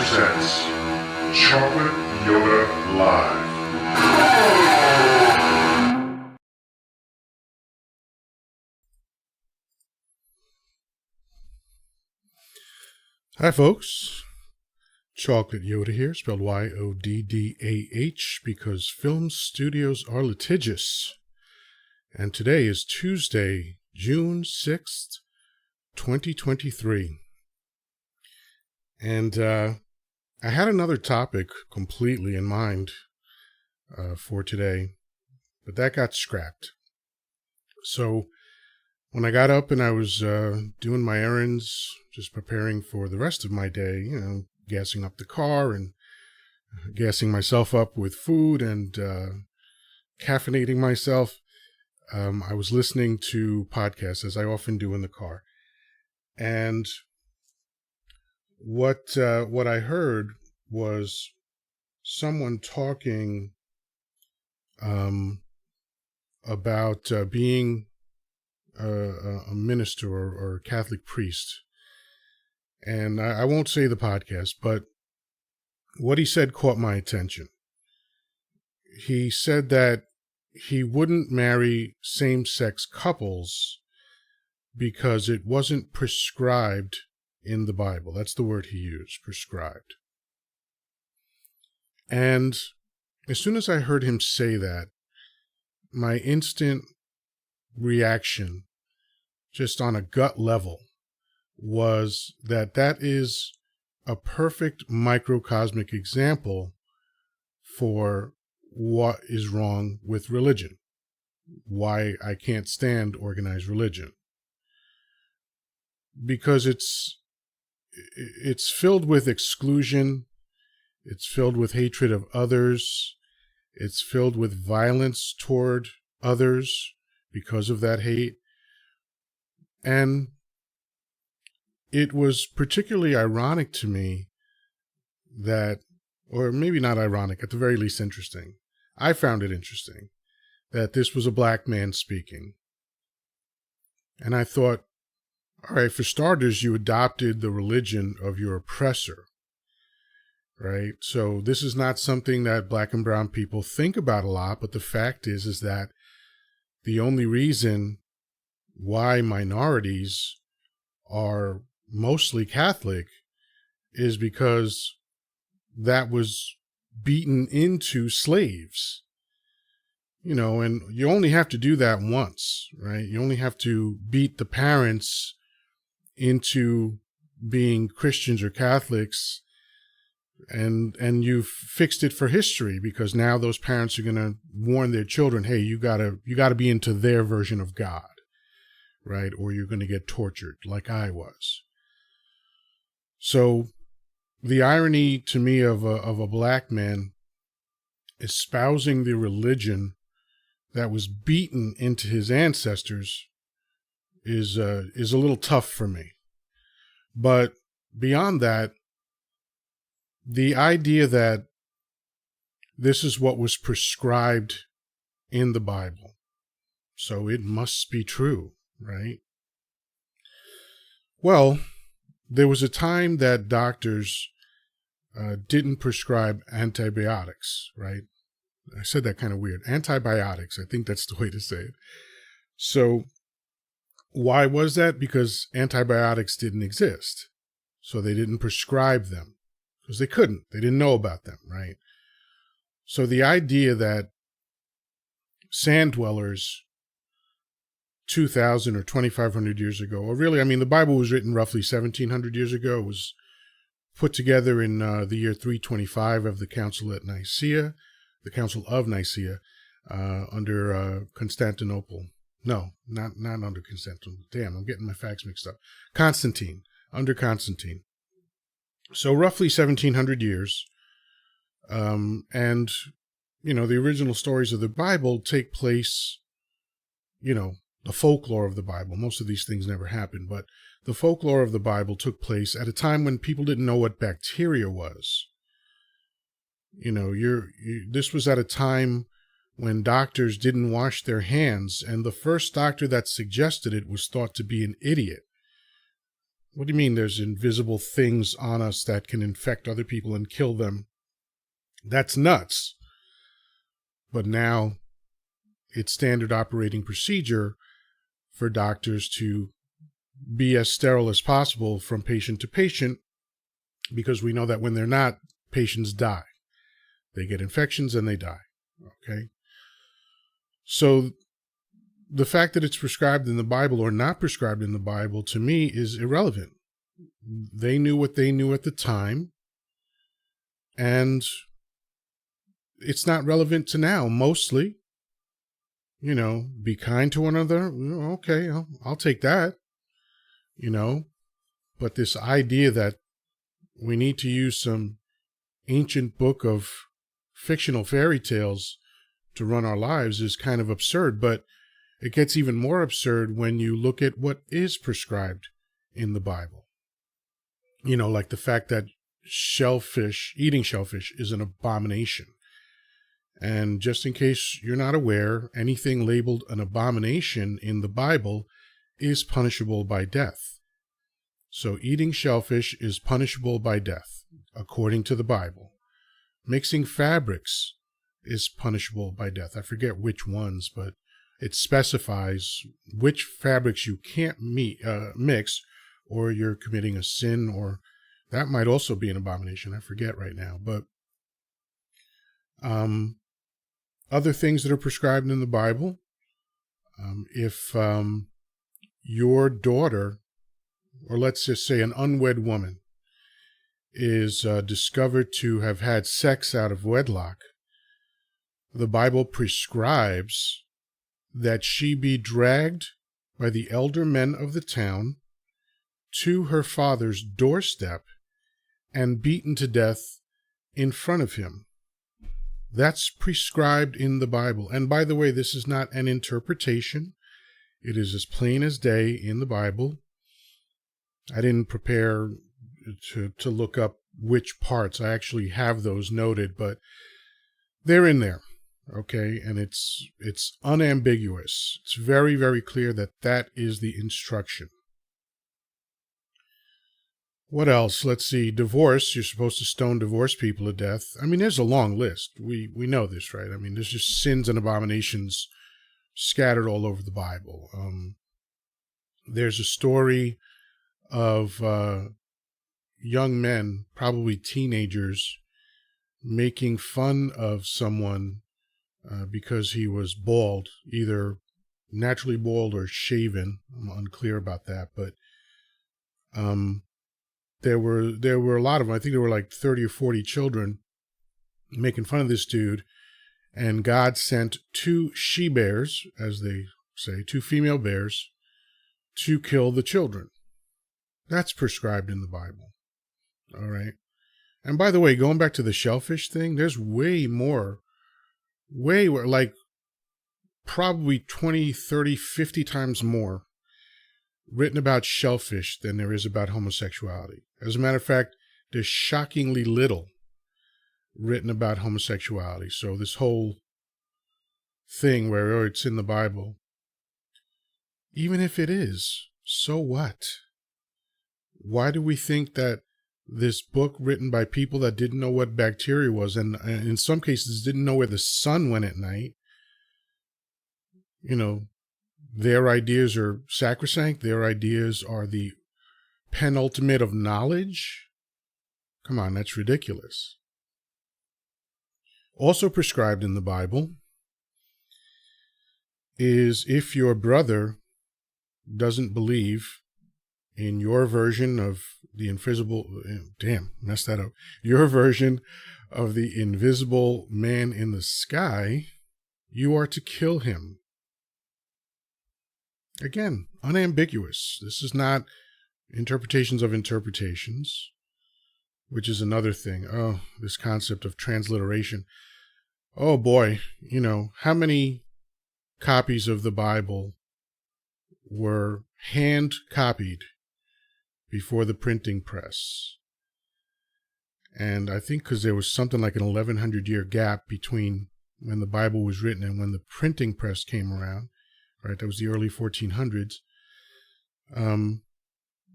presents Chocolate Yoddah Live. Hi folks, Chocolate Yoddah here, spelled Y-O-D-D-A-H, because film studios are litigious. And today is Tuesday, June 6th, 2023. And I had another topic completely in mind for today, but that got scrapped. So when I got up and I was doing my errands, just preparing for the rest of my day, gassing up the car and gassing myself up with food and caffeinating myself, I was listening to podcasts, as I often do in the car. And what I heard was someone talking about being a minister or a Catholic priest. And I won't say the podcast, but what he said caught my attention. He said that he wouldn't marry same-sex couples because it wasn't prescribed in the Bible. That's the word he used, prescribed. And as soon as I heard him say that, my instant reaction, just on a gut level, was that is a perfect microcosmic example for what is wrong with religion, why I can't stand organized religion. Because it's filled with exclusion, it's filled with hatred of others, it's filled with violence toward others because of that hate. And it was particularly ironic to me that, or maybe not ironic, at the very least interesting. I found it interesting that this was a black man speaking. And I thought, all right, for starters, you adopted the religion of your oppressor, right? So this is not something that black and brown people think about a lot, but the fact is that the only reason why minorities are mostly Catholic is because that was beaten into slaves. And you only have to do that once, right? You only have to beat the parents into being Christians or Catholics, and you've fixed it for history, because now those parents are going to warn their children, hey, you gotta be into their version of God, right? Or you're going to get tortured like I was. So the irony to me of a black man espousing the religion that was beaten into his ancestors is a little tough for me. But beyond that, the idea that this is what was prescribed in the Bible, so it must be true, right? Well, there was a time that doctors didn't prescribe antibiotics, right? I said that kind of weird. Antibiotics, I think that's the way to say it. So why was that? Because antibiotics didn't exist. So they didn't prescribe them because they couldn't. They didn't know about them, right? So the idea that sand dwellers 2,000 or 2,500 years ago, or really, the Bible was written roughly 1,700 years ago. It was put together in the year 325 of the Council of Nicaea, under Constantinople. No, not under Constantinople. Damn, I'm getting my facts mixed up. Constantine, under Constantine. So roughly 1,700 years. And, the original stories of the Bible take place, the folklore of the Bible. Most of these things never happened, but the folklore of the Bible took place at a time when people didn't know what bacteria was. This was at a time when doctors didn't wash their hands, and the first doctor that suggested it was thought to be an idiot. What do you mean there's invisible things on us that can infect other people and kill them? That's nuts. But now it's standard operating procedure for doctors to be as sterile as possible from patient to patient, because we know that when they're not, patients die. They get infections and they die. Okay? So the fact that it's prescribed in the Bible or not prescribed in the Bible, to me, is irrelevant. They knew what they knew at the time, and it's not relevant to now, mostly. Be kind to one another. Okay, I'll take that. But this idea that we need to use some ancient book of fictional fairy tales to run our lives is kind of absurd. But it gets even more absurd when you look at what is prescribed in the Bible. Like the fact that eating shellfish is an abomination. And just in case you're not aware, anything labeled an abomination in the Bible is punishable by death. So eating shellfish is punishable by death, according to the Bible. Mixing fabrics is punishable by death. I forget which ones, but it specifies which fabrics you can't mix, or you're committing a sin, or that might also be an abomination. I forget right now. But other things that are prescribed in the Bible, if your daughter, or let's just say an unwed woman, is discovered to have had sex out of wedlock, the Bible prescribes that she be dragged by the elder men of the town to her father's doorstep and beaten to death in front of him. That's prescribed in the Bible. And by the way, this is not an interpretation. It is as plain as day in the Bible. I didn't prepare to look up which parts. I actually have those noted, but they're in there. Okay, and it's unambiguous. It's very, very clear that is the instruction. What else? Let's see. Divorce. You're supposed to stone divorced people to death. I mean, there's a long list. We know this, right? I mean, there's just sins and abominations scattered all over the Bible. There's a story of young men, probably teenagers, making fun of someone because he was bald, either naturally bald or shaven. I'm unclear about that, but there were a lot of them. I think there were like 30 or 40 children making fun of this dude, and God sent 2 she-bears, as they say, 2 female bears, to kill the children. That's prescribed in the Bible. All right. And by the way, going back to the shellfish thing, there's way more, like probably 20, 30, 50 times more written about shellfish than there is about homosexuality. As a matter of fact, there's shockingly little written about homosexuality. So this whole thing where, it's in the Bible, even if it is, so what? Why do we think that this book written by people that didn't know what bacteria was, and in some cases didn't know where the sun went at night, their ideas are sacrosanct, their ideas are the penultimate of knowledge? Come on, that's ridiculous. Also prescribed in the Bible is if your brother doesn't believe in your version of the your version of the invisible man in the sky, you are to kill him. Again, unambiguous. This is not interpretations of interpretations, which is another thing. Oh, this concept of transliteration. Oh boy, how many copies of the Bible were hand copied before the printing press? And I think because there was something like an 1100-year gap between when the Bible was written and when the printing press came around, right? That was the early 1400s.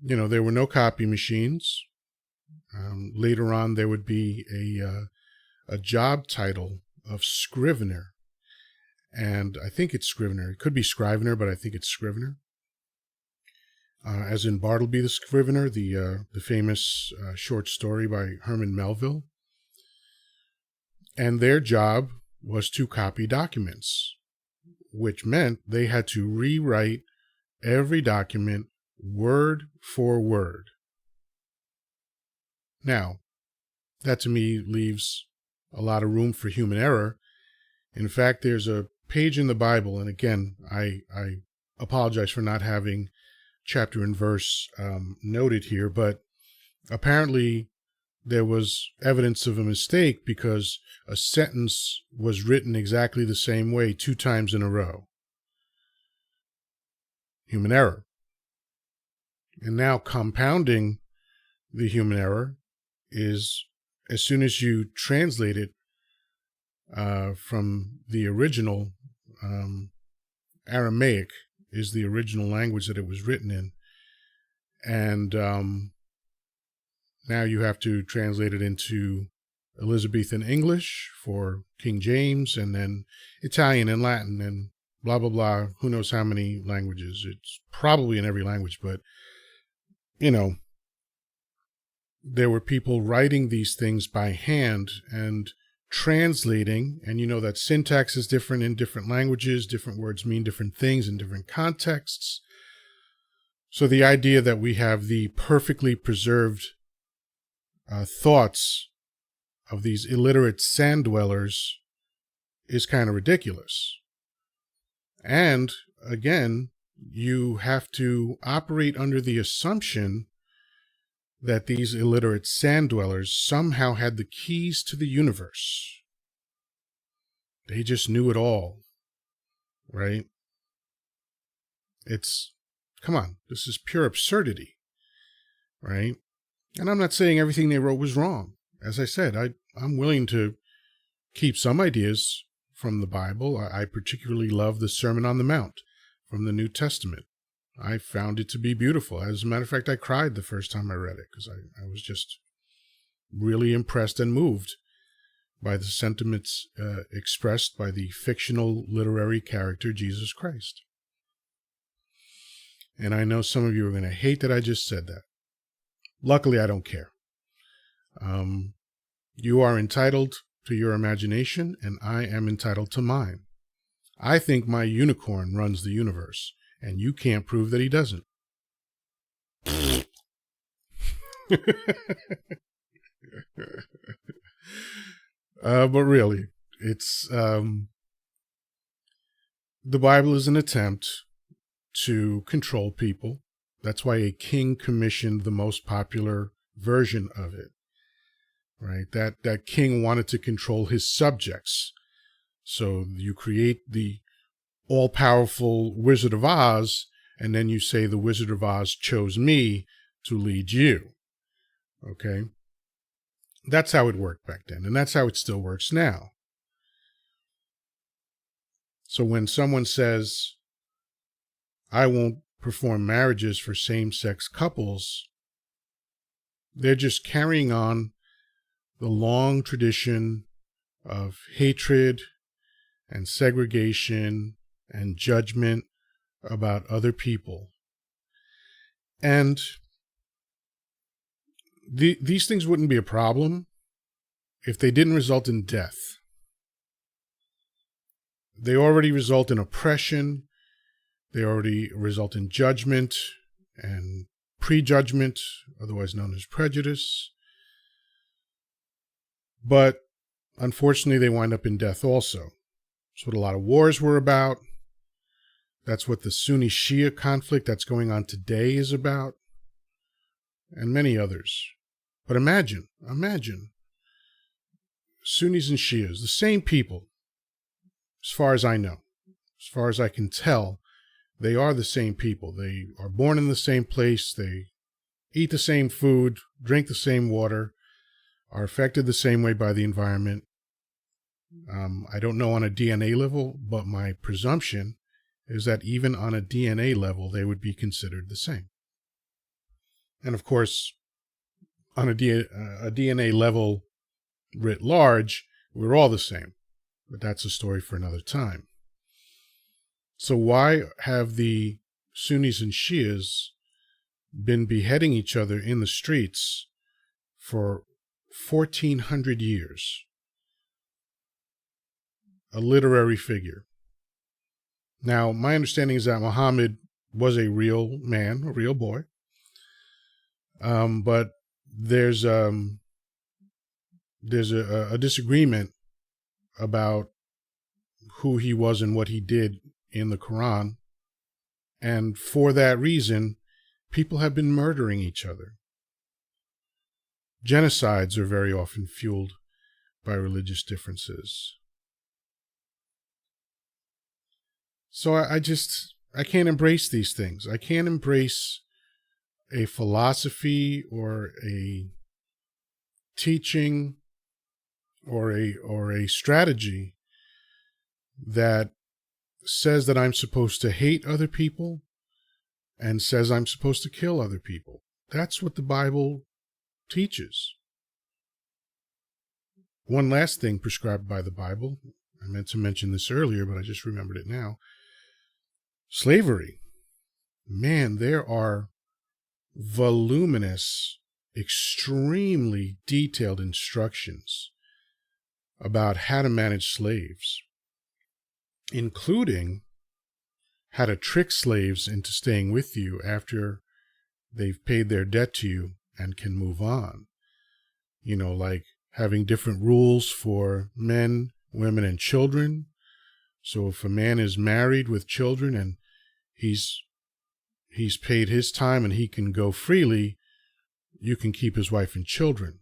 There were no copy machines. Later on, there would be a job title of scrivener. And I think it's scrivener. It could be scrivener, but I think it's scrivener. As in Bartleby the Scrivener, the famous short story by Herman Melville. And their job was to copy documents, which meant they had to rewrite every document word for word. Now, that to me leaves a lot of room for human error. In fact, there's a page in the Bible, and again, I apologize for not having chapter and verse noted here, but apparently there was evidence of a mistake because a sentence was written exactly the same way 2 times in a row. Human error. And now compounding the human error is, as soon as you translate it from the original, Aramaic is the original language that it was written in. And now you have to translate it into Elizabethan English for King James, and then Italian and Latin and blah, blah, blah. Who knows how many languages? It's probably in every language, but, there were people writing these things by hand and translating, and that syntax is different in different languages. Different words mean different things in different contexts. So the idea that we have the perfectly preserved thoughts of these illiterate sand dwellers is kind of ridiculous. And again, you have to operate under the assumption that these illiterate sand dwellers somehow had the keys to the universe. They just knew it all, right? Come on, this is pure absurdity, right? And I'm not saying everything they wrote was wrong. As I said, I'm willing to keep some ideas from the Bible. I particularly love the Sermon on the Mount from the New Testament. I found it to be beautiful. As a matter of fact, I cried the first time I read it because I was just really impressed and moved by the sentiments expressed by the fictional literary character Jesus Christ. And I know some of you are going to hate that I just said that. Luckily, I don't care. You are entitled to your imagination, and I am entitled to mine. I think my unicorn runs the universe, and you can't prove that he doesn't. But really, it's the Bible is an attempt to control people. That's why a king commissioned the most popular version of it, right? That king wanted to control his subjects. So you create the all-powerful Wizard of Oz, and then you say the Wizard of Oz chose me to lead you. Okay? That's how it worked back then, and that's how it still works now. So when someone says, I won't perform marriages for same-sex couples, they're just carrying on the long tradition of hatred and segregation and judgment about other people. And these things wouldn't be a problem if they didn't result in death. They already result in oppression. They already result in judgment and prejudgment, otherwise known as prejudice. But unfortunately, they wind up in death also. That's what a lot of wars were about. That's what the Sunni-Shia conflict that's going on today is about, and many others. But imagine, Sunnis and Shias, the same people, as far as I know, as far as I can tell, they are the same people. They are born in the same place. They eat the same food, drink the same water, are affected the same way by the environment. I don't know on a DNA level, but my presumption is that even on a DNA level, they would be considered the same. And of course, on a DNA level writ large, we're all the same. But that's a story for another time. So why have the Sunnis and Shias been beheading each other in the streets for 1,400 years? A literary figure. Now, my understanding is that Muhammad was a real man, a real boy. But there's a disagreement about who he was and what he did in the Quran. And for that reason, people have been murdering each other. Genocides are very often fueled by religious differences. So I can't embrace these things. I can't embrace a philosophy or a teaching or a strategy that says that I'm supposed to hate other people and says I'm supposed to kill other people. That's what the Bible teaches. One last thing prescribed by the Bible, I meant to mention this earlier, but I just remembered it now. Slavery. Man, there are voluminous, extremely detailed instructions about how to manage slaves, including how to trick slaves into staying with you after they've paid their debt to you and can move on. You know, like having different rules for men, women, and children. So if a man is married with children and he's paid his time and he can go freely, you can keep his wife and children.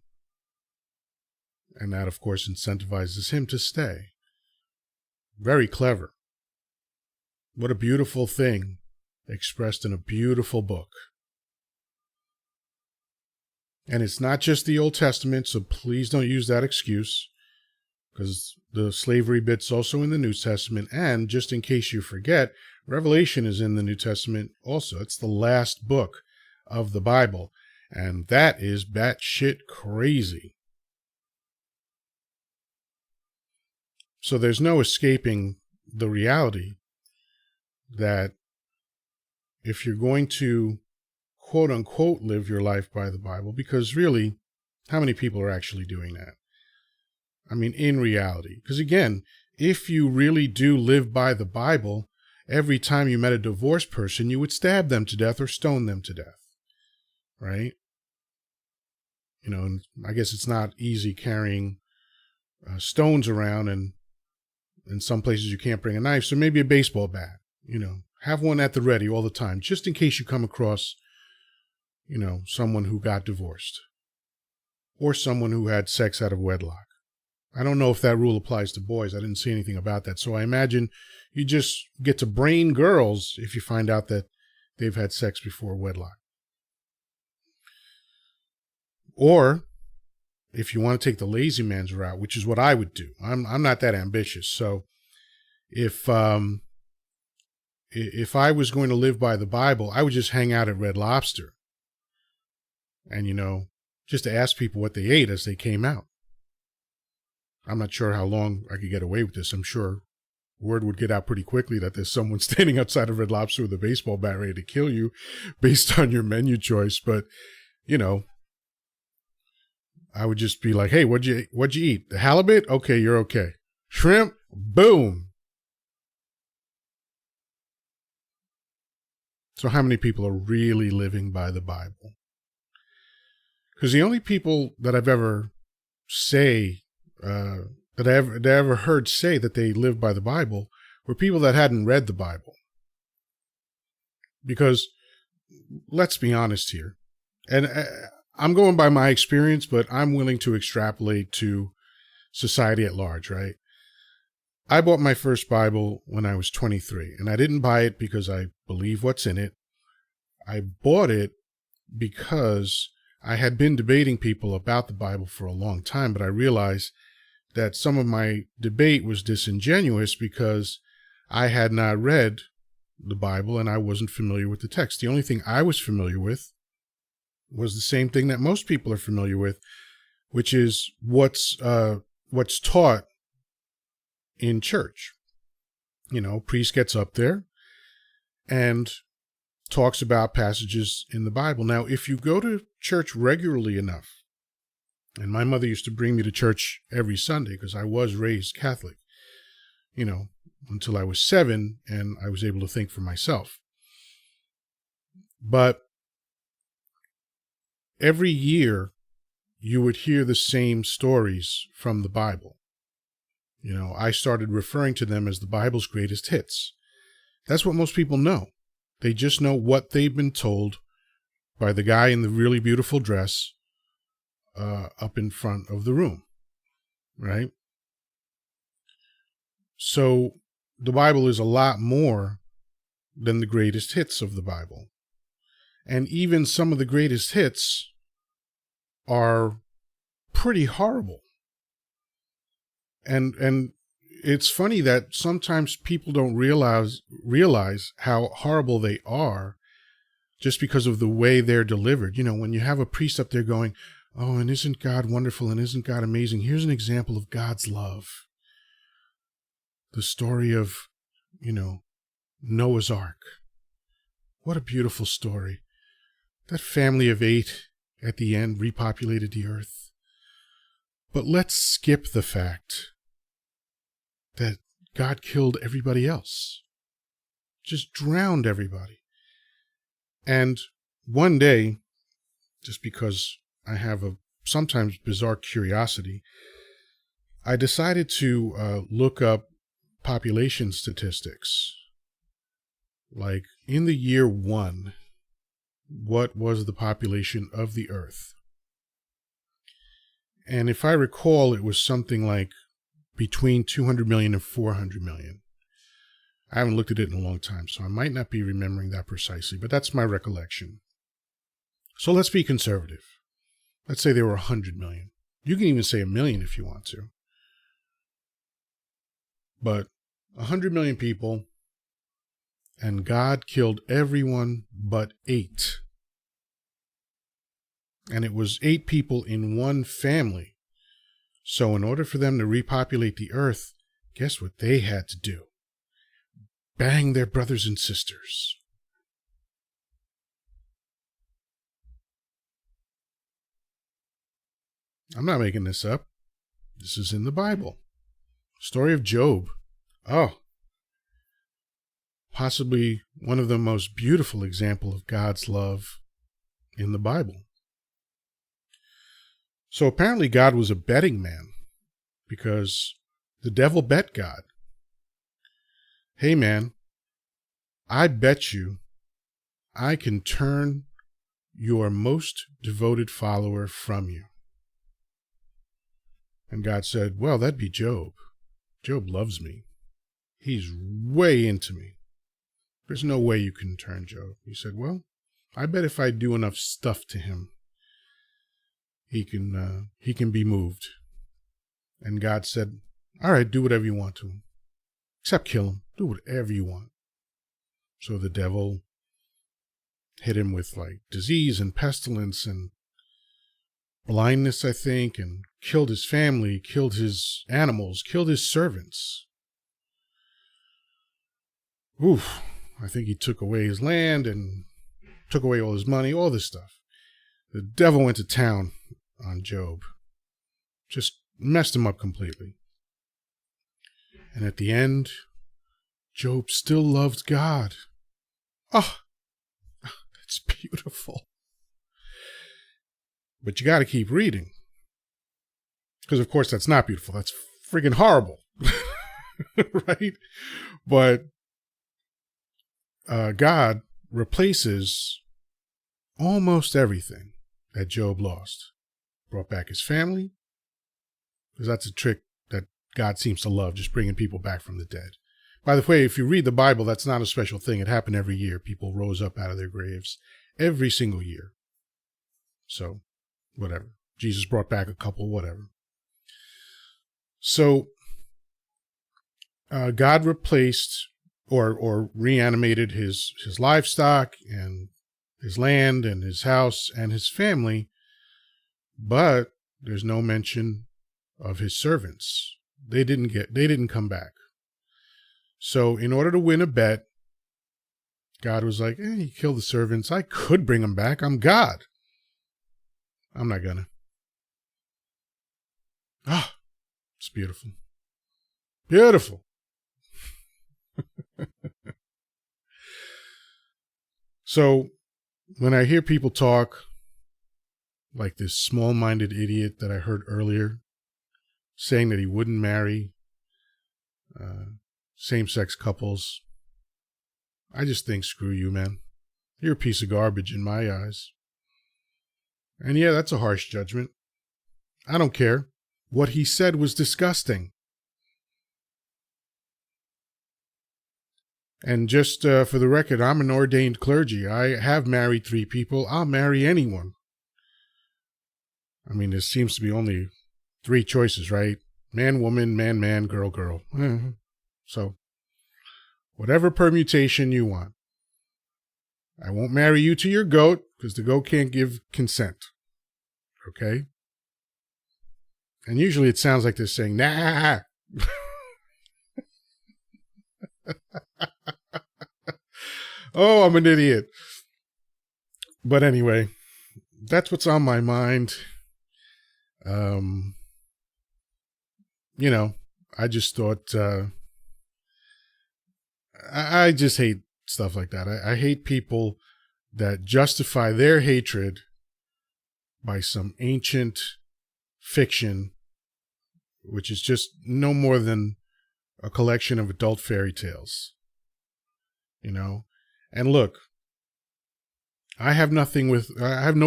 And that, of course, incentivizes him to stay. Very clever. What a beautiful thing expressed in a beautiful book. And it's not just the Old Testament, so please don't use that excuse, because the slavery bit's also in the New Testament. And just in case you forget, Revelation is in the New Testament also. It's the last book of the Bible. And that is batshit crazy. So there's no escaping the reality that if you're going to quote unquote live your life by the Bible, because really, how many people are actually doing that? I mean, in reality, because again, if you really do live by the Bible, every time you met a divorced person, you would stab them to death or stone them to death, right? You know, and I guess it's not easy carrying stones around, and in some places you can't bring a knife, so maybe a baseball bat, you know, have one at the ready all the time, just in case you come across, you know, someone who got divorced or someone who had sex out of wedlock. I don't know if that rule applies to boys. I didn't see anything about that. So I imagine you just get to brain girls if you find out that they've had sex before wedlock. Or if you want to take the lazy man's route, which is what I would do. I'm not that ambitious. So if I was going to live by the Bible, I would just hang out at Red Lobster and, you know, just to ask people what they ate as they came out. I'm not sure how long I could get away with this. I'm sure word would get out pretty quickly that there's someone standing outside of Red Lobster with a baseball bat ready to kill you based on your menu choice. But, you know, I would just be like, hey, what'd you eat? The halibut? Okay, you're okay. Shrimp? Boom. So how many people are really living by the Bible? Because the only people that I've ever that I ever heard say that they live by the Bible were people that hadn't read the Bible. Because let's be honest here, and I'm going by my experience, but I'm willing to extrapolate to society at large, right? I bought my first Bible when I was 23, and I didn't buy it because I believe what's in it. I bought it because I had been debating people about the Bible for a long time, but I realized that some of my debate was disingenuous because I had not read the Bible and I wasn't familiar with the text. The only thing I was familiar with was the same thing that most people are familiar with, which is what's taught in church. Priest gets up there and talks about passages in the Bible. Now, if you go to church regularly enough, and my mother used to bring me to church every Sunday because I was raised Catholic, until I was 7 and I was able to think for myself. But every year you would hear the same stories from the Bible. I started referring to them as the Bible's greatest hits. That's what most people know. They just know what they've been told by the guy in the really beautiful dress up in front of the room, right? So the Bible is a lot more than the greatest hits of the Bible. And even some of the greatest hits are pretty horrible. And it's funny that sometimes people don't realize how horrible they are just because of the way they're delivered. When you have a priest up there going, "Oh, and isn't God wonderful and isn't God amazing? Here's an example of God's love. The story of, Noah's Ark. What a beautiful story. That family of 8 at the end repopulated the earth. But let's skip the fact that God killed everybody else. Just drowned everybody." And one day, just because I have a sometimes bizarre curiosity, I decided to look up population statistics. Like in the year 1, what was the population of the earth? And if I recall, it was something like between 200 million and 400 million. I haven't looked at it in a long time, so I might not be remembering that precisely, but that's my recollection. So let's be conservative. Let's say there were 100 million. You can even say 1 million if you want to. But 100 million people, and God killed everyone but 8. And it was 8 people in one family. So in order for them to repopulate the earth, guess what they had to do? Bang their brothers and sisters. I'm not making this up. This is in the Bible. Story of Job. Oh, possibly one of the most beautiful examples of God's love in the Bible. So apparently God was a betting man, because the devil bet God. "Hey man, I bet you I can turn your most devoted follower from you." And God said, "Well, that'd be Job. Job loves me. He's way into me. There's no way you can turn Job." He said, "Well, I bet if I do enough stuff to him, he can be moved." And God said, "All right, do whatever you want to him. Except kill him. Do whatever you want." So the devil hit him with like disease and pestilence and blindness, I think, and killed his family, killed his animals, killed his servants. Oof. I think he took away his land and took away all his money, all this stuff. The devil went to town on Job. Just messed him up completely. And at the end, Job still loved God. Oh, that's beautiful. But you got to keep reading. Because, of course, that's not beautiful. That's friggin' horrible. Right? But God replaces almost everything that Job lost. Brought back his family, because that's a trick that God seems to love, just bringing people back from the dead. By the way, if you read the Bible, that's not a special thing. It happened every year. People rose up out of their graves every single year. So, whatever. Jesus brought back a couple, whatever. So, God replaced or reanimated his livestock and his land and his house and his family, but there's no mention of his servants. They didn't come back. So in order to win a bet, God was like, you kill the servants. I could bring them back. I'm God. I'm not gonna. Ah, it's beautiful. Beautiful. So when I hear people talk like this small-minded idiot that I heard earlier saying that he wouldn't marry same-sex couples, I just think, screw you, man. You're a piece of garbage in my eyes. And yeah, that's a harsh judgment. I don't care. What he said was disgusting. And just for the record, I'm an ordained clergy. I have married 3 people. I'll marry anyone. I mean, there seems to be only 3 choices, right? Man, woman, man, man, girl, girl. So, whatever permutation you want. I won't marry you to your goat because the goat can't give consent. Okay? And usually it sounds like they're saying, nah. Oh, I'm an idiot. But anyway, that's what's on my mind. I just thought, I just hate stuff like that. I hate people that justify their hatred by some ancient fiction, which is just no more than a collection of adult fairy tales. And look, I have no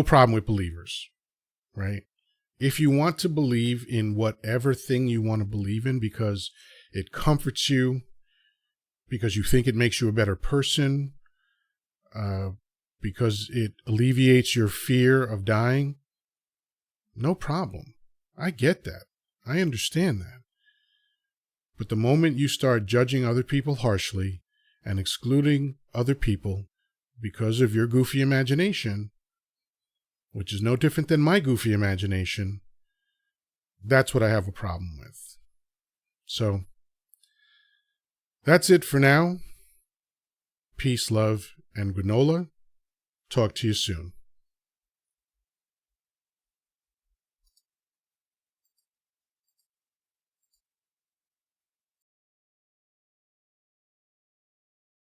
problem with believers, right? If you want to believe in whatever thing you want to believe in because it comforts you, because you think it makes you a better person, because it alleviates your fear of dying, no problem. I get that. I understand that. But the moment you start judging other people harshly and excluding other people because of your goofy imagination, which is no different than my goofy imagination, that's what I have a problem with. So, that's it for now. Peace, love, and granola. Talk to you soon.